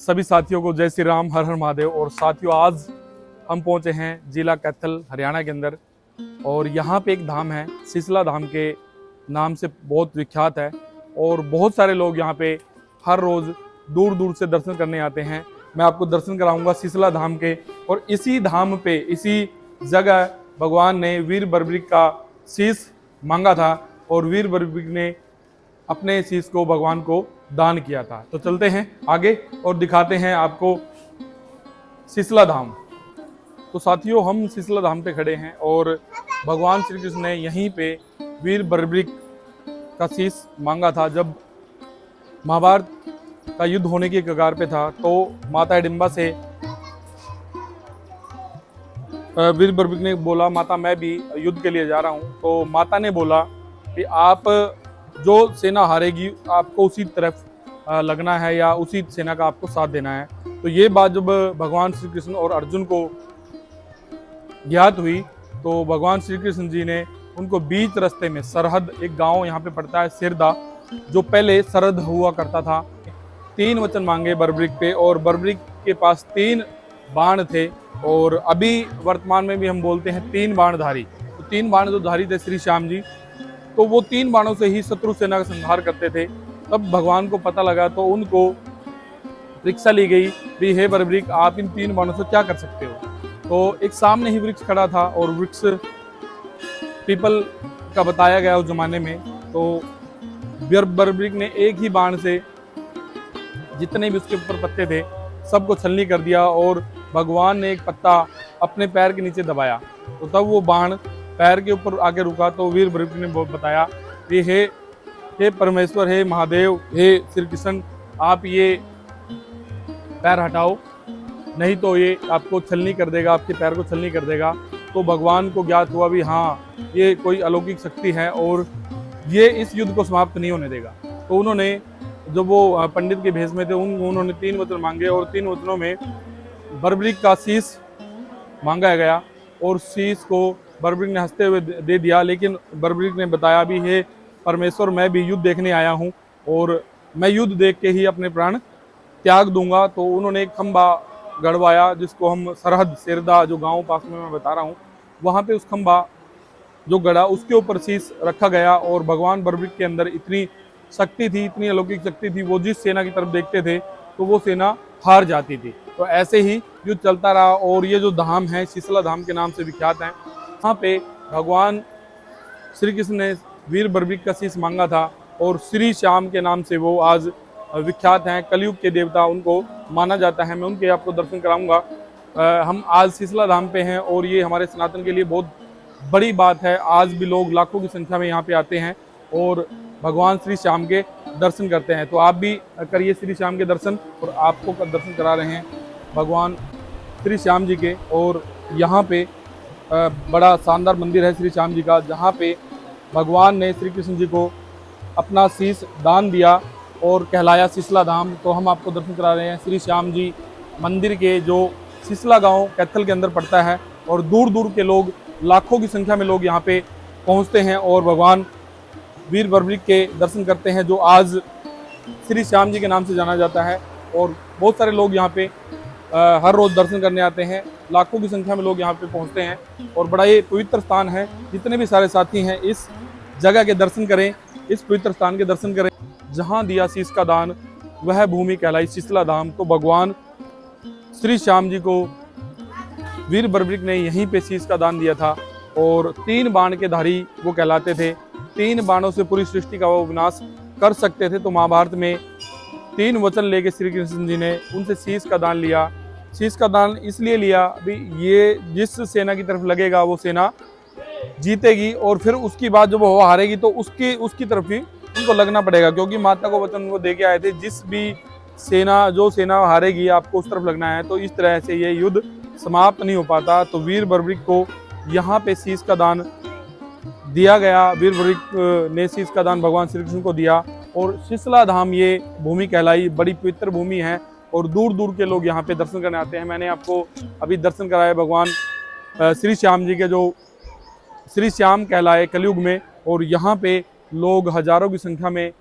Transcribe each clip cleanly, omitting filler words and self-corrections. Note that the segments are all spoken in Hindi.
सभी साथियों को जय श्री राम, हर हर महादेव। और साथियों, आज हम पहुंचे हैं जिला कैथल हरियाणा के अंदर। और यहाँ पे एक धाम है, सिसला धाम के नाम से बहुत विख्यात है। और बहुत सारे लोग यहाँ पे हर रोज़ दूर दूर से दर्शन करने आते हैं। मैं आपको दर्शन कराऊंगा सिसला धाम के। और इसी धाम पे, इसी जगह भगवान ने वीर बर्बरीक का शीश मांगा था और वीर बर्बरीक ने अपने शीश को भगवान को दान किया था। तो चलते हैं आगे और दिखाते हैं आपको सिसला धाम। तो साथियों, हम सिसला धाम पे खड़े हैं और भगवान श्री कृष्ण ने यहीं पे वीर बर्बरीक का शीश मांगा था। जब महाभारत का युद्ध होने की कगार पे था तो माता हिडिंबा से वीर बर्बरीक ने बोला, माता मैं भी युद्ध के लिए जा रहा हूँ। तो माता ने बोला कि आप जो सेना हारेगी आपको उसी तरफ लगना है या उसी सेना का आपको साथ देना है। तो ये बात जब भगवान श्री कृष्ण और अर्जुन को ज्ञात हुई तो भगवान श्री कृष्ण जी ने उनको बीच रास्ते में, सरहद एक गांव यहाँ पे पड़ता है सिरदा, जो पहले सरहद हुआ करता था, 3 वचन मांगे बर्बरीक पे। और बर्बरीक के पास 3 बाण थे और अभी वर्तमान में भी हम बोलते हैं 3 बाणधारी। तो 3 बाण जो धारी थे श्री श्याम जी, तो वो 3 बाणों से ही शत्रु सेना का संहार करते थे। तब भगवान को पता लगा तो उनको परीक्षा ली गई कि हे बर्बरीक, आप इन 3 बाणों से क्या कर सकते हो। तो एक सामने ही वृक्ष खड़ा था और वृक्ष पीपल का बताया गया उस जमाने में। तो बर्बरीक ने एक ही बाण से जितने भी उसके ऊपर पत्ते थे सबको छलनी कर दिया और भगवान ने एक पत्ता अपने पैर के नीचे दबाया। तो तब वो बाण पैर के ऊपर आके रुका। तो वीर बर्बरीक ने बताया कि हे परमेश्वर, हे महादेव, हे श्री कृष्ण, आप ये पैर हटाओ, नहीं तो ये आपको छलनी कर देगा, आपके पैर को छलनी कर देगा। तो भगवान को ज्ञात हुआ भी हाँ, ये कोई अलौकिक शक्ति है और ये इस युद्ध को समाप्त नहीं होने देगा। तो उन्होंने, जब वो पंडित के भेष में थे, उन्होंने 3 वचन मांगे और 3 वचनों में बर्बरीक का शीश मांगा गया और शीश को बर्बरीक ने हंसते हुए दे दिया। लेकिन बर्बरीक ने बताया भी, हे परमेश्वर, मैं भी युद्ध देखने आया हूँ और मैं युद्ध देख के ही अपने प्राण त्याग दूंगा। तो उन्होंने एक खंबा गड़वाया जिसको हम सरहद सिरदा, जो गांव पास में मैं बता रहा हूँ, वहाँ पे उस खंबा जो गड़ा उसके ऊपर शीश रखा गया। और भगवान बर्बरीक के अंदर इतनी शक्ति थी, इतनी अलौकिक शक्ति थी, वो जिस सेना की तरफ देखते थे तो वो सेना हार जाती थी। तो ऐसे ही युद्ध चलता रहा और ये जो धाम है सिसला धाम के नाम से विख्यात है। यहाँ पे भगवान श्री कृष्ण ने वीर बर्बरीक का शीश मांगा था और श्री श्याम के नाम से वो आज विख्यात हैं। कलयुग के देवता उनको माना जाता है। मैं उनके आपको दर्शन कराऊंगा। हम आज सिसला धाम पे हैं और ये हमारे सनातन के लिए बहुत बड़ी बात है। आज भी लोग लाखों की संख्या में यहाँ पे आते हैं और भगवान श्री श्याम के दर्शन करते हैं। तो आप भी करिए श्री श्याम के दर्शन। और आपको दर्शन करा रहे हैं भगवान श्री श्याम जी के। और यहाँ पे बड़ा शानदार मंदिर है श्री श्याम जी का, जहाँ पे भगवान ने श्री कृष्ण जी को अपना शीश दान दिया और कहलाया सिसला धाम। तो हम आपको दर्शन करा रहे हैं श्री श्याम जी मंदिर के, जो सिसला गांव कैथल के अंदर पड़ता है। और दूर दूर के लोग, लाखों की संख्या में लोग यहाँ पे पहुँचते हैं और भगवान वीर बर्बरीक के दर्शन करते हैं, जो आज श्री श्याम जी के नाम से जाना जाता है। और बहुत सारे लोग यहाँ पे हर रोज़ दर्शन करने आते हैं। लाखों की संख्या में लोग यहाँ पे पहुँचते हैं और बड़ा ये पवित्र स्थान है। जितने भी सारे साथी हैं इस जगह के दर्शन करें, इस पवित्र स्थान के दर्शन करें। जहाँ दिया शीश का दान वह भूमि कहलाई सिसला धाम। तो भगवान श्री श्याम जी को वीर बर्बरीक ने यहीं पे शीश का दान दिया था और 3 बाण के धारी वो कहलाते थे। 3 बाणों से पूरी सृष्टि का वो विनाश कर सकते थे। तो महाभारत में 3 वचन लेके श्री कृष्ण जी ने उनसे शीश का दान लिया। शीश का दान इसलिए लिया भी, ये जिस सेना की तरफ लगेगा वो सेना जीतेगी और फिर उसकी बाद जब वो हारेगी तो उसकी तरफ ही उनको लगना पड़ेगा। क्योंकि माता को वचन वो दे के आए थे, जिस भी जो सेना हारेगी आपको उस तरफ लगना है। तो इस तरह से ये युद्ध समाप्त नहीं हो पाता। तो वीर बर्बरीक को यहाँ पे शीश का दान दिया गया। वीर बर्बरीक ने शीश का दान भगवान श्री कृष्ण को दिया और सिसला धाम ये भूमि कहलाई, बड़ी पवित्र भूमि है और दूर दूर के लोग यहाँ पे दर्शन करने आते हैं। मैंने आपको अभी दर्शन कराया भगवान श्री श्याम जी के, जो श्री श्याम कहलाए कलयुग में। और यहाँ पे लोग हजारों की संख्या में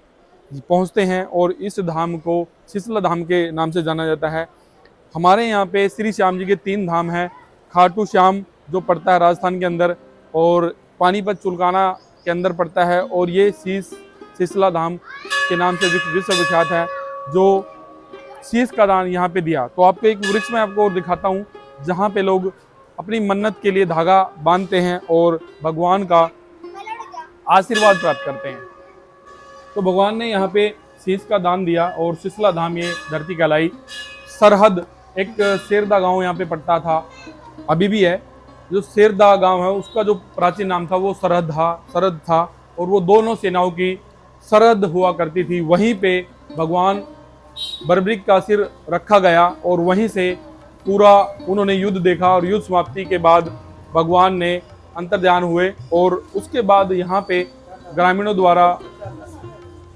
पहुंचते हैं और इस धाम को सिसला धाम के नाम से जाना जाता है। हमारे यहाँ पे श्री श्याम जी के 3 धाम हैं। खाटू श्याम जो पड़ता है राजस्थान के अंदर, और पानीपत चुलकाना के अंदर पड़ता है, और ये सिसला धाम के नाम से विश्व विख्यात है, जो शीश का दान यहाँ पे दिया। तो आपको एक वृक्ष में आपको दिखाता हूँ जहाँ पे लोग अपनी मन्नत के लिए धागा बांधते हैं और भगवान का आशीर्वाद प्राप्त करते हैं। तो भगवान ने यहाँ पे शीश का दान दिया और सिसला धाम ये धरती कहलाई। सरहद, एक शेरदा गांव यहाँ पे पड़ता था, अभी भी है। जो शेरदा गांव है उसका जो प्राचीन नाम था वो सरहद था, और वो दोनों सेनाओं की सरहद हुआ करती थी। वहीं पे भगवान बर्बरीक का सिर रखा गया और वहीं से पूरा उन्होंने युद्ध देखा, और युद्ध समाप्ति के बाद भगवान ने अंतर्ध्यान हुए, और उसके बाद यहाँ पे ग्रामीणों द्वारा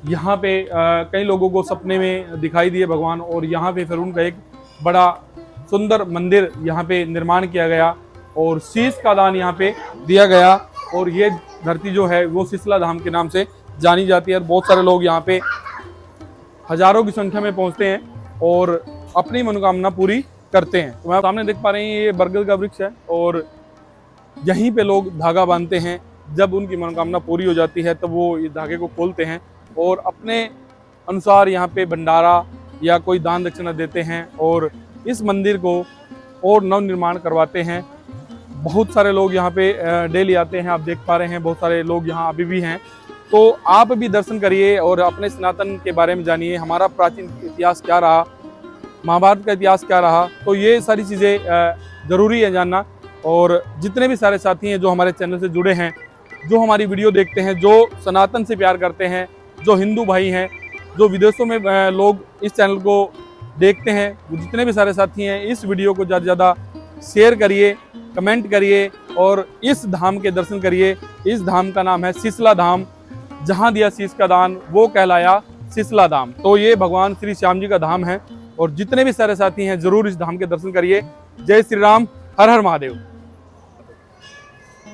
यहाँ पे कई लोगों को सपने में दिखाई दिए भगवान, और यहाँ पे फिर उनका एक बड़ा सुंदर मंदिर यहाँ पे निर्माण किया गया और शीश का दान यहाँ पे दिया गया। और ये धरती जो है वो सिसला धाम के नाम से जानी जाती है। और बहुत सारे लोग यहाँ पे हजारों की संख्या में पहुँचते हैं और अपनी मनोकामना पूरी करते हैं। तो आप सामने देख पा रहे हैं ये बरगद का वृक्ष है, और यहीं पे लोग धागा बांधते हैं। जब उनकी मनोकामना पूरी हो जाती है तब वो इस धागे को खोलते हैं और अपने अनुसार यहाँ पे भंडारा या कोई दान दक्षिणा देते हैं, और इस मंदिर को और नव निर्माण करवाते हैं। बहुत सारे लोग यहाँ पे डेली आते हैं, आप देख पा रहे हैं बहुत सारे लोग यहाँ अभी भी हैं। तो आप भी दर्शन करिए और अपने सनातन के बारे में जानिए, हमारा प्राचीन इतिहास क्या रहा, महाभारत का इतिहास क्या रहा। तो ये सारी चीज़ें ज़रूरी है जानना। और जितने भी सारे साथी हैं जो हमारे चैनल से जुड़े हैं, जो हमारी वीडियो देखते हैं, जो सनातन से प्यार करते हैं, जो हिंदू भाई हैं, जो विदेशों में लोग इस चैनल को देखते हैं, वो जितने भी सारे साथी हैं, इस वीडियो को ज़्यादा से ज़्यादा शेयर करिए, कमेंट करिए और इस धाम के दर्शन करिए। इस धाम का नाम है सिसला धाम। जहाँ दिया शीश का दान वो कहलाया सिसला धाम। तो ये भगवान श्री श्याम जी का धाम है, और जितने भी सारे साथी हैं जरूर इस धाम के दर्शन करिए। जय श्री राम, हर हर महादेव।